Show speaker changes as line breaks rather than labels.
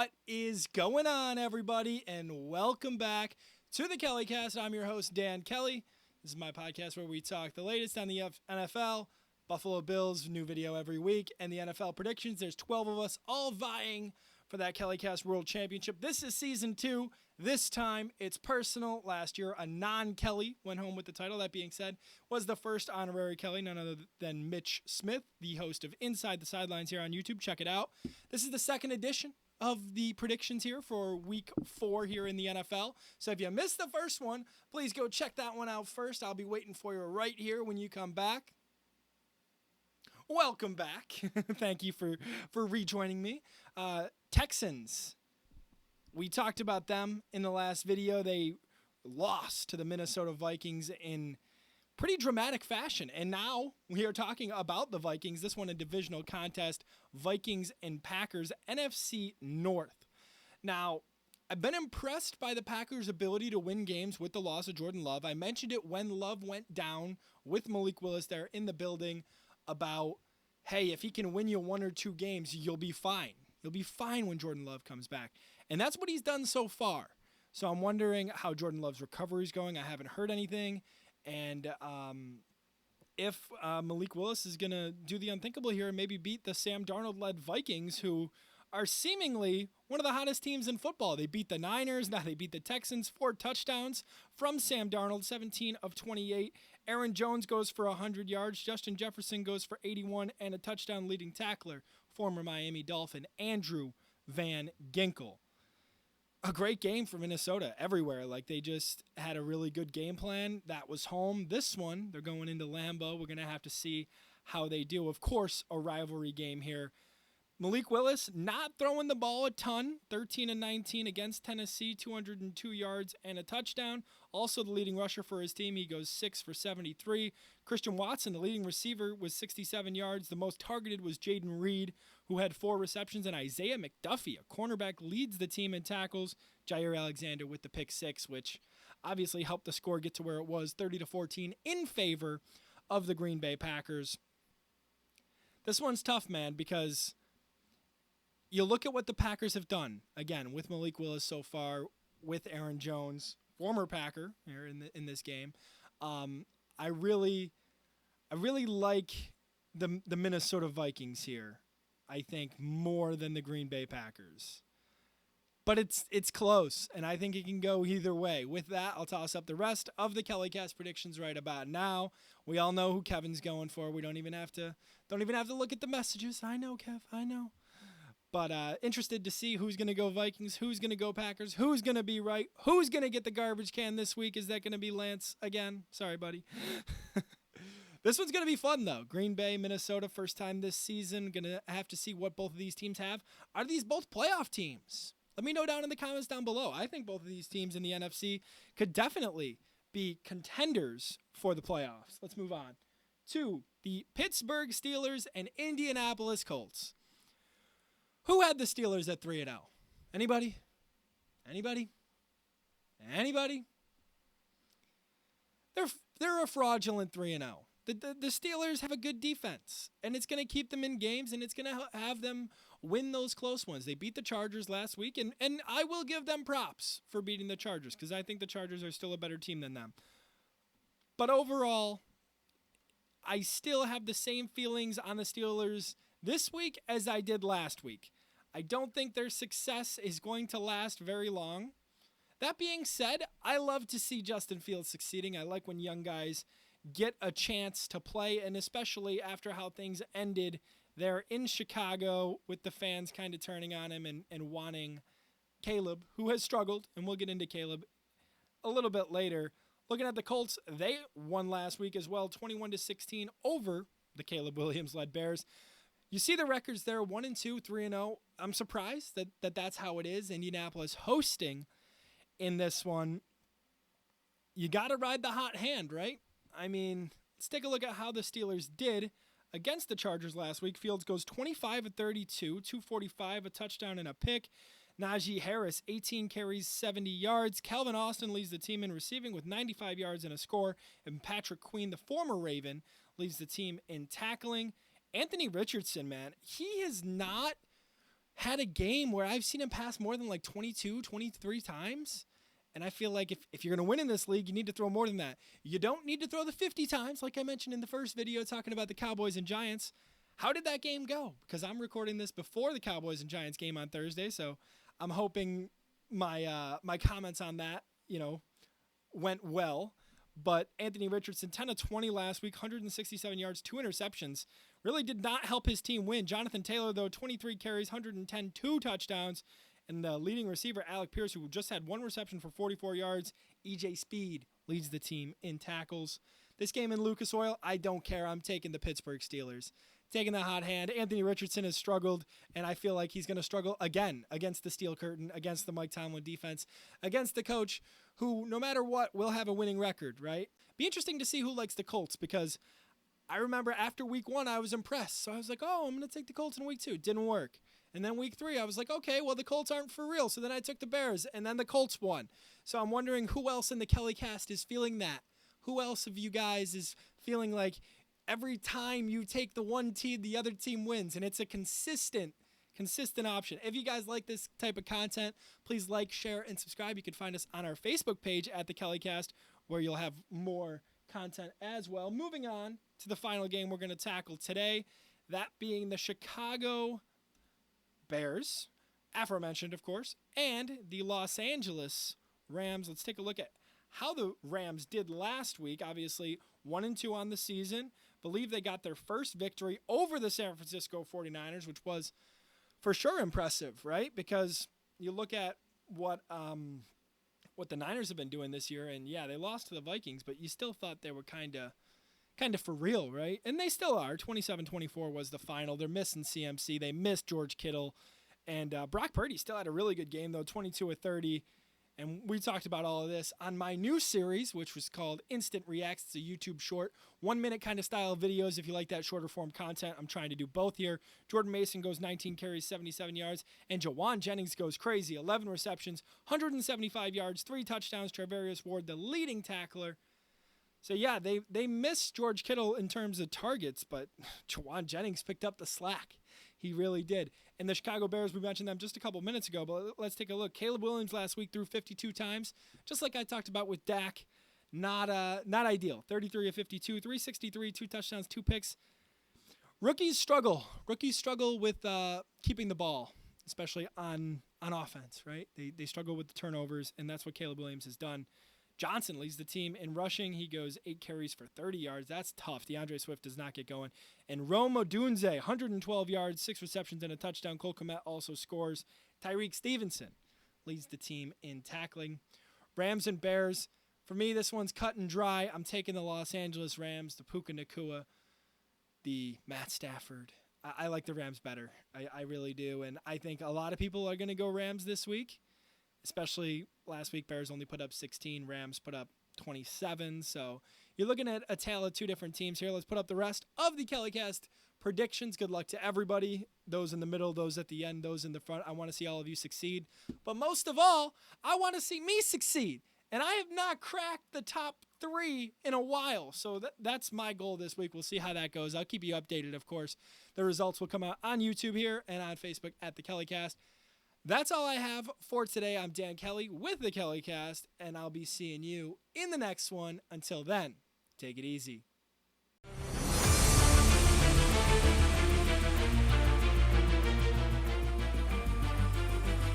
What is going on, everybody, and welcome back to the KellyCast. I'm your host, Dan Kelly. This is my podcast where we talk the latest on the NFL, Buffalo Bills, new video every week, and the NFL predictions. There's 12 of us all vying for that KellyCast World Championship. This is Season 2. This time, it's personal. Last year, a non-Kelly went home with the title. That being said, was the first honorary Kelly, none other than Mitch Smith, the host of Inside the Sidelines here on YouTube. Check it out. This is the second edition of the predictions here for week 4 here in the NFL. So if you missed the first one, please go check that one out first. I'll be waiting for you right here when you come back. Welcome back. Thank you for rejoining me. Texans. We talked about them in the last video. They lost to the Minnesota Vikings in pretty dramatic fashion. And now we are talking about the Vikings. This one a divisional contest, Vikings and Packers, NFC North. Now, I've been impressed by the Packers' ability to win games with the loss of Jordan Love. I mentioned it when Love went down with Malik Willis there in the building about, hey, if he can win you 1 or 2 games, you'll be fine. You'll be fine when Jordan Love comes back. And that's what he's done so far. So I'm wondering how Jordan Love's recovery is going. I haven't heard anything. And if Malik Willis is going to do the unthinkable here and maybe beat the Sam Darnold-led Vikings, who are seemingly one of the hottest teams in football. They beat the Niners. Now they beat the Texans. 4 touchdowns from Sam Darnold, 17 of 28. Aaron Jones goes for 100 yards. Justin Jefferson goes for 81 and a touchdown, leading tackler, former Miami Dolphin, Andrew Van Ginkel. A great game for Minnesota everywhere. Like, they just had a really good game plan. That was home. This one, they're going into Lambeau. We're going to have to see how they do. Of course, a rivalry game here. Malik Willis not throwing the ball a ton, 13 and 19 against Tennessee, 202 yards and a touchdown. Also the leading rusher for his team. He goes 6 for 73. Christian Watson, the leading receiver, was 67 yards. The most targeted was Jaden Reed, who had 4 receptions. And Isaiah McDuffie, a cornerback, leads the team in tackles. Jair Alexander with the pick 6, which obviously helped the score get to where it was, 30-14 in favor of the Green Bay Packers. This one's tough, man, because you look at what the Packers have done, again, with Malik Willis so far, with Aaron Jones, former Packer here in this game. I really like the Minnesota Vikings here, I think, more than the Green Bay Packers. But it's close, and I think it can go either way. With that, I'll toss up the rest of the KellyCast predictions right about now. We all know who Kevin's going for. We don't even have to look at the messages. I know, Kev, I know. But interested to see who's going to go Vikings, who's going to go Packers, who's going to be right, who's going to get the garbage can this week. Is that going to be Lance again? Sorry, buddy. This one's going to be fun, though. Green Bay, Minnesota, first time this season. Going to have to see what both of these teams have. Are these both playoff teams? Let me know down in the comments down below. I think both of these teams in the NFC could definitely be contenders for the playoffs. Let's move on to the Pittsburgh Steelers and Indianapolis Colts. Who had the Steelers at 3-0? Anybody? Anybody? Anybody? They're a fraudulent 3-0. The Steelers have a good defense, and it's going to keep them in games, and it's going to have them win those close ones. They beat the Chargers last week, and I will give them props for beating the Chargers because I think the Chargers are still a better team than them. But overall, I still have the same feelings on the Steelers this week as I did last week. I don't think their success is going to last very long. That being said, I love to see Justin Fields succeeding. I like when young guys get a chance to play, and especially after how things ended there in Chicago with the fans kind of turning on him and wanting Caleb, who has struggled, and we'll get into Caleb a little bit later. Looking at the Colts, they won last week as well, 21-16 over the Caleb Williams-led Bears. You see the records there, 1-2, 3-0. I'm surprised that that's how it is. Indianapolis hosting in this one. You got to ride the hot hand, right? I mean, let's take a look at how the Steelers did against the Chargers last week. Fields goes 25-32, 245, a touchdown and a pick. Najee Harris, 18 carries, 70 yards. Calvin Austin leads the team in receiving with 95 yards and a score. And Patrick Queen, the former Raven, leads the team in tackling. Anthony Richardson, man, he has not had a game where I've seen him pass more than like 22, 23 times. And I feel like if you're going to win in this league, you need to throw more than that. You don't need to throw the 50 times, like I mentioned in the first video talking about the Cowboys and Giants. How did that game go? Because I'm recording this before the Cowboys and Giants game on Thursday, so I'm hoping my comments on that, went well. But Anthony Richardson, 10 of 20 last week, 167 yards, 2 interceptions. Really did not help his team win. Jonathan Taylor, though, 23 carries, 110, 2 touchdowns. And the leading receiver, Alec Pierce, who just had 1 reception for 44 yards. EJ Speed leads the team in tackles. This game in Lucas Oil, I don't care. I'm taking the Pittsburgh Steelers. Taking the hot hand. Anthony Richardson has struggled, and I feel like he's going to struggle again against the Steel Curtain, against the Mike Tomlin defense, against the coach who, no matter what, will have a winning record, right? Be interesting to see who likes the Colts, because I remember after week 1, I was impressed. So I was like, oh, I'm going to take the Colts in week 2. Didn't work. And then week 3, I was like, okay, well, the Colts aren't for real. So then I took the Bears, and then the Colts won. So I'm wondering who else in the KellyCast is feeling that. Who else of you guys is feeling like every time you take the one team, the other team wins, and it's a consistent option. If you guys like this type of content, please like, share, and subscribe. You can find us on our Facebook page at the KellyCast, where you'll have more content as well. Moving on to the final game we're going to tackle today, that being the Chicago Bears, aforementioned, of course, and the Los Angeles Rams. Let's take a look at how the Rams did last week. Obviously, 1-2 on the season. Believe they got their first victory over the San Francisco 49ers, which was for sure impressive, right? Because you look at what the Niners have been doing this year, and yeah, they lost to the Vikings, but you still thought they were kind of for real, right? And they still are. 27-24 was the final. They're missing CMC. They missed George Kittle. And Brock Purdy still had a really good game, though, 22 of 30. And we talked about all of this on my new series, which was called Instant Reacts. It's a YouTube short, 1-minute kind of style videos. If you like that shorter form content, I'm trying to do both here. Jordan Mason goes 19 carries, 77 yards. And Jawan Jennings goes crazy, 11 receptions, 175 yards, 3 touchdowns. Travarius Ward, the leading tackler. So, yeah, they missed George Kittle in terms of targets, but Jawan Jennings picked up the slack. He really did. And the Chicago Bears, we mentioned them just a couple minutes ago, but let's take a look. Caleb Williams last week threw 52 times, just like I talked about with Dak. Not ideal. 33 of 52, 363, 2 touchdowns, 2 picks. Rookies struggle. Rookies struggle with keeping the ball, especially on offense, right? They struggle with the turnovers, and that's what Caleb Williams has done. Johnson leads the team in rushing. He goes 8 carries for 30 yards. That's tough. DeAndre Swift does not get going. And Rome Odunze, 112 yards, 6 receptions, and a touchdown. Cole Kmet also scores. Tyreek Stevenson leads the team in tackling. Rams and Bears. For me, this one's cut and dry. I'm taking the Los Angeles Rams, the Puka Nacua, the Matt Stafford. I like the Rams better. I really do. And I think a lot of people are going to go Rams this week. Especially last week, Bears only put up 16. Rams put up 27. So you're looking at a tale of 2 different teams here. Let's put up the rest of the KellyCast predictions. Good luck to everybody. Those in the middle, those at the end, those in the front. I want to see all of you succeed. But most of all, I want to see me succeed. And I have not cracked the top 3 in a while. So that's my goal this week. We'll see how that goes. I'll keep you updated, of course. The results will come out on YouTube here and on Facebook at the KellyCast. That's all I have for today. I'm Dan Kelly with the KellyCast, and I'll be seeing you in the next one. Until then, take it easy.